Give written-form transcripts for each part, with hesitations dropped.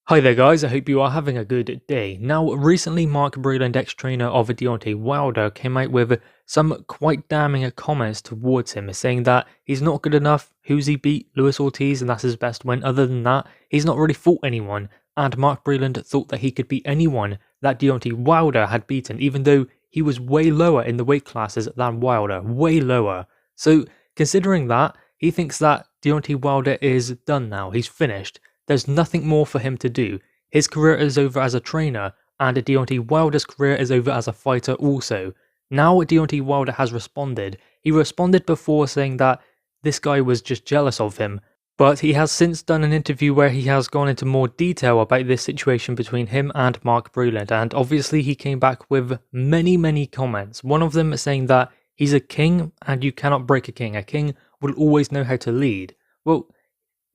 Hi there guys, I hope you are having a good day. Now recently Mark Breland, ex-trainer of Deontay Wilder, came out with some quite damning comments towards him, saying that he's not good enough. Who's he beat? Luis Ortiz, and that's his best win. Other than that, he's not really fought anyone, and Mark Breland thought that he could beat anyone that Deontay Wilder had beaten, even though he was way lower in the weight classes than Wilder, way lower. So considering that, he thinks that Deontay Wilder is done now, he's finished. There's nothing more for him to do. His career is over as a trainer, and Deontay Wilder's career is over as a fighter also. Now Deontay Wilder has responded. He responded before saying that this guy was just jealous of him, but he has since done an interview where he has gone into more detail about this situation between him and Mark Breland, and obviously he came back with many comments. One of them saying that he's a king and you cannot break a king. A king will always know how to lead. Well,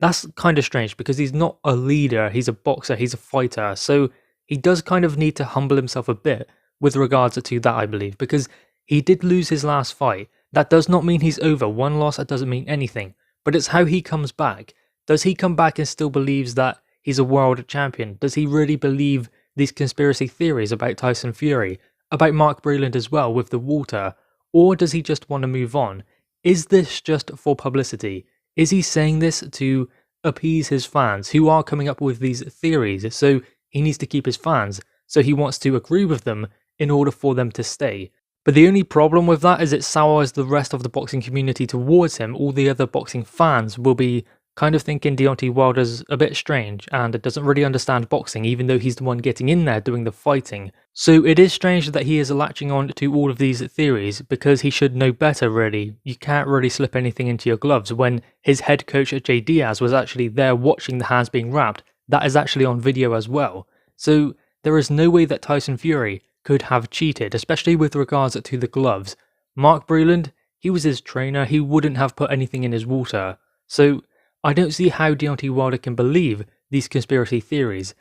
that's kind of strange because he's not a leader, he's a boxer, he's a fighter, so he does kind of need to humble himself a bit with regards to that, I believe, because he did lose his last fight. That does not mean he's over. One loss, that doesn't mean anything, but it's how he comes back. Does he come back and still believes that he's a world champion? Does he really believe these conspiracy theories about Tyson Fury, about Mark Breland as well with the water, or does he just want to move on? Is this just for publicity? Is he saying this to appease his fans who are coming up with these theories? So he needs to keep his fans, so he wants to agree with them in order for them to stay. But the only problem with that is it sours the rest of the boxing community towards him. All the other boxing fans will be kind of thinking Deontay Wilder's a bit strange and doesn't really understand boxing, even though he's the one getting in there doing the fighting. So it is strange that he is latching on to all of these theories because he should know better really. You can't really slip anything into your gloves when his head coach at Jay Diaz was actually there watching the hands being wrapped. That is actually on video as well. So there is no way that Tyson Fury could have cheated, especially with regards to the gloves. Mark Breland, he was his trainer, he wouldn't have put anything in his water. So I don't see how Deontay Wilder can believe these conspiracy theories.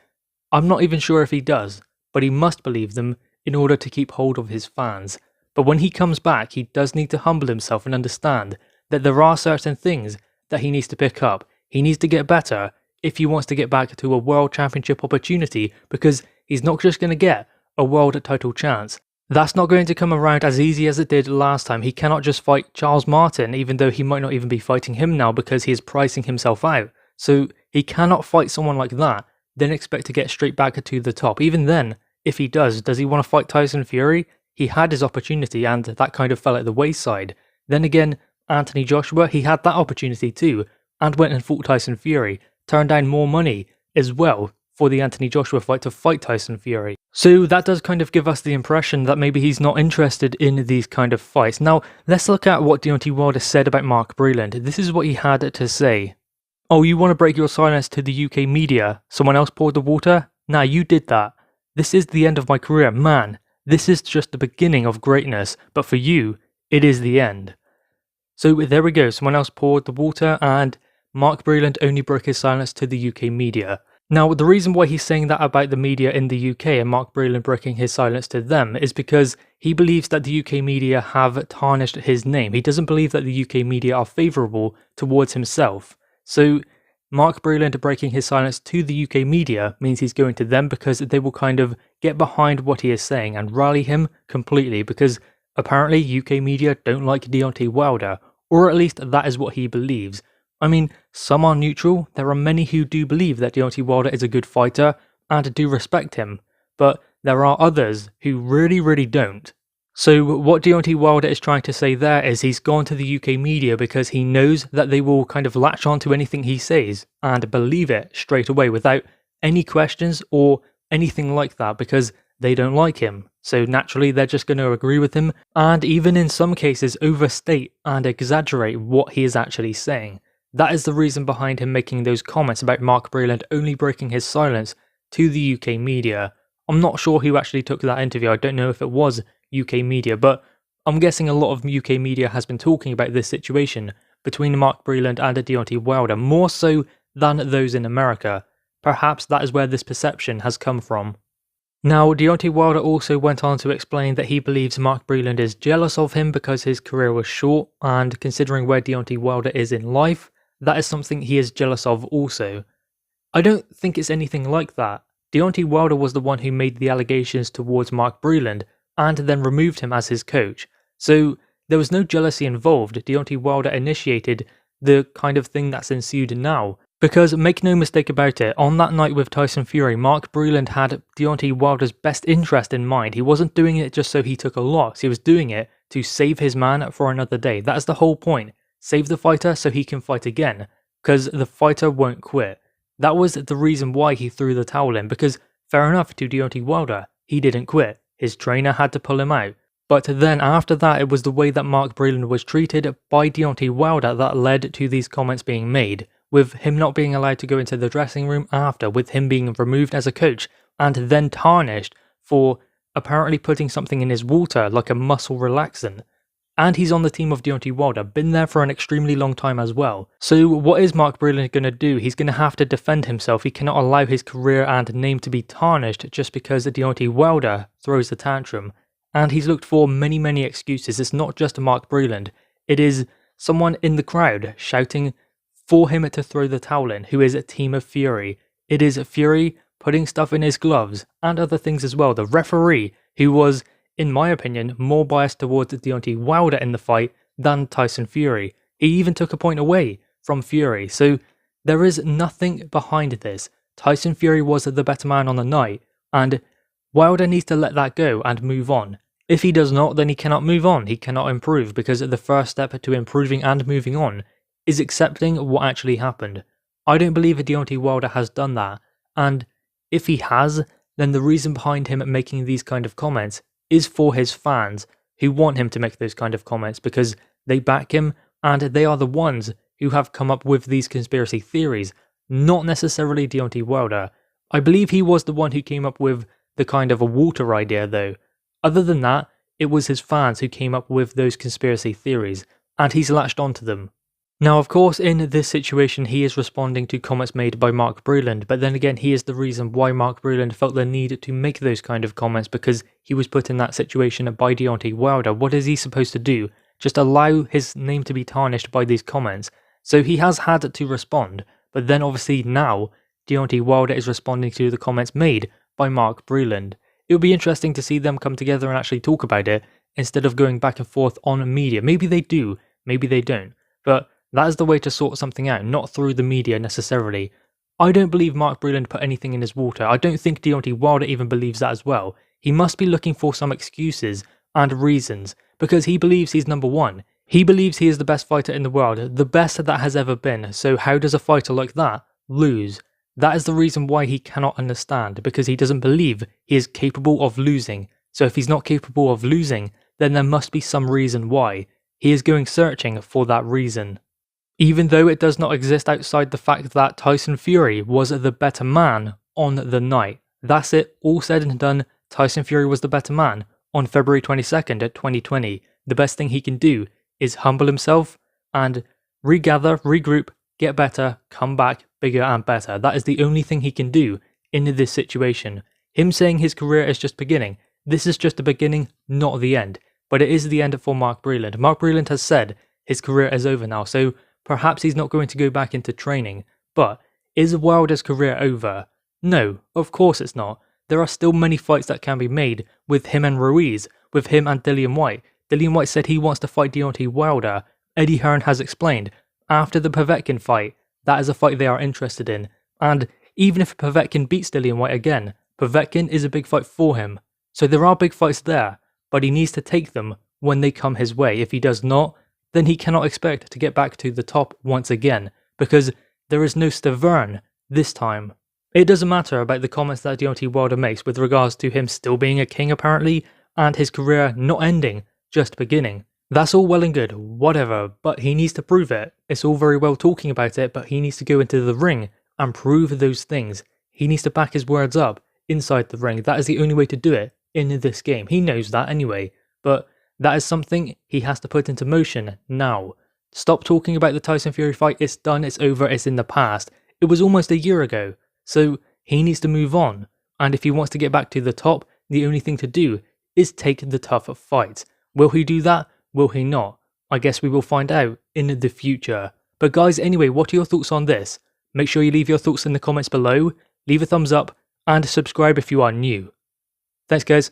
I'm not even sure if he does, but he must believe them in order to keep hold of his fans. But when he comes back, he does need to humble himself and understand that there are certain things that he needs to pick up. He needs to get better if he wants to get back to a world championship opportunity, because he's not just going to get a world title chance. That's not going to come around as easy as it did last time. He cannot just fight Charles Martin, even though he might not even be fighting him now because he is pricing himself out. So he cannot fight someone like that, then expect to get straight back to the top. Even then, if he does he want to fight Tyson Fury? He had his opportunity and that kind of fell at the wayside. Then again, Anthony Joshua, he had that opportunity too, and went and fought Tyson Fury, turned down more money as well for the Anthony Joshua fight to fight Tyson Fury. So that does kind of give us the impression that maybe he's not interested in these kind of fights. Now, let's look at what Deontay Wilder said about Mark Breland. This is what he had to say. Oh, you want to break your silence to the UK media? Someone else poured the water? Nah, you did that. This is the end of my career, man. This is just the beginning of greatness, but for you, it is the end. So there we go, someone else poured the water and Mark Breland only broke his silence to the UK media. Now, the reason why he's saying that about the media in the UK and Mark Breland breaking his silence to them is because he believes that the UK media have tarnished his name. He doesn't believe that the UK media are favourable towards himself. So Mark Breland breaking his silence to the UK media means he's going to them because they will kind of get behind what he is saying and rally him completely, because apparently UK media don't like Deontay Wilder, or at least that is what he believes. I mean, some are neutral. There are many who do believe that Deontay Wilder is a good fighter and do respect him, but there are others who really don't. So what Deontay Wilder is trying to say there is he's gone to the UK media because he knows that they will kind of latch on to anything he says and believe it straight away without any questions or anything like that, because they don't like him. So naturally they're just going to agree with him and even in some cases overstate and exaggerate what he is actually saying. That is the reason behind him making those comments about Mark Breland only breaking his silence to the UK media. I'm not sure who actually took that interview. I don't know if it was UK media, but I'm guessing a lot of UK media has been talking about this situation between Mark Breland and Deontay Wilder, more so than those in America. Perhaps that is where this perception has come from. Now, Deontay Wilder also went on to explain that he believes Mark Breland is jealous of him because his career was short, and considering where Deontay Wilder is in life, that is something he is jealous of also. I don't think it's anything like that. Deontay Wilder was the one who made the allegations towards Mark Breland and then removed him as his coach. So there was no jealousy involved. Deontay Wilder initiated the kind of thing that's ensued now. Because make no mistake about it, on that night with Tyson Fury, Mark Breland had Deontay Wilder's best interest in mind. He wasn't doing it just so he took a loss. He was doing it to save his man for another day. That is the whole point. Save the fighter so he can fight again. Because the fighter won't quit. That was the reason why he threw the towel in, because fair enough to Deontay Wilder, he didn't quit. His trainer had to pull him out. But then after that, it was the way that Mark Breland was treated by Deontay Wilder that led to these comments being made, with him not being allowed to go into the dressing room after, with him being removed as a coach, and then tarnished for apparently putting something in his water like a muscle relaxant. And he's on the team of Deontay Wilder, been there for an extremely long time as well. So what is Mark Breland going to do? He's going to have to defend himself. He cannot allow his career and name to be tarnished just because Deontay Wilder throws a tantrum. And he's looked for many excuses. It's not just Mark Breland. It is someone in the crowd shouting for him to throw the towel in, who is a team of Fury. It is Fury putting stuff in his gloves and other things as well. The referee, who was, in my opinion, more biased towards Deontay Wilder in the fight than Tyson Fury. He even took a point away from Fury, so there is nothing behind this. Tyson Fury was the better man on the night, and Wilder needs to let that go and move on. If he does not, then he cannot move on, he cannot improve, because the first step to improving and moving on is accepting what actually happened. I don't believe Deontay Wilder has done that, and if he has, then the reason behind him making these kind of comments is for his fans who want him to make those kind of comments because they back him and they are the ones who have come up with these conspiracy theories, not necessarily Deontay Wilder. I believe he was the one who came up with the kind of a water idea though. Other than that, it was his fans who came up with those conspiracy theories and he's latched onto them. Now, of course, in this situation, he is responding to comments made by Mark Breland, but then again, he is the reason why Mark Breland felt the need to make those kind of comments because he was put in that situation by Deontay Wilder. What is he supposed to do? Just allow his name to be tarnished by these comments? So he has had to respond, but then obviously now, Deontay Wilder is responding to the comments made by Mark Breland. It would be interesting to see them come together and actually talk about it, instead of going back and forth on media. Maybe they do, maybe they don't, but that is the way to sort something out, not through the media necessarily. I don't believe Mark Breland put anything in his water. I don't think Deontay Wilder even believes that as well. He must be looking for some excuses and reasons, because he believes he's number one. He believes he is the best fighter in the world, the best that has ever been, so how does a fighter like that lose? That is the reason why he cannot understand, because he doesn't believe he is capable of losing. So if he's not capable of losing, then there must be some reason why. He is going searching for that reason. Even though it does not exist outside the fact that Tyson Fury was the better man on the night. That's it, all said and done, Tyson Fury was the better man on February 22nd, 2020. The best thing he can do is humble himself and regather, regroup, get better, come back bigger and better. That is the only thing he can do in this situation. Him saying his career is just beginning. This is just the beginning, not the end. But it is the end for Mark Breland. Mark Breland has said his career is over now, so perhaps he's not going to go back into training, but is Wilder's career over? No, of course it's not. There are still many fights that can be made with him and Ruiz, with him and Dillian Whyte. Dillian Whyte said he wants to fight Deontay Wilder. Eddie Hearn has explained, after the Povetkin fight, that is a fight they are interested in. And even if Povetkin beats Dillian Whyte again, Povetkin is a big fight for him. So there are big fights there, but he needs to take them when they come his way. If he does not, then he cannot expect to get back to the top once again, because there is no Stavern this time. It doesn't matter about the comments that Deontay Wilder makes with regards to him still being a king apparently, and his career not ending, just beginning. That's all well and good, whatever, but he needs to prove it. It's all very well talking about it, but he needs to go into the ring and prove those things. He needs to back his words up inside the ring. That is the only way to do it in this game. He knows that anyway, but that is something he has to put into motion now. Stop talking about the Tyson Fury fight. It's done, it's over, it's in the past. It was almost a year ago, so he needs to move on. And if he wants to get back to the top, the only thing to do is take the tough fight. Will he do that? Will he not? I guess we will find out in the future. But guys, anyway, what are your thoughts on this? Make sure you leave your thoughts in the comments below, leave a thumbs up, and subscribe if you are new. Thanks guys.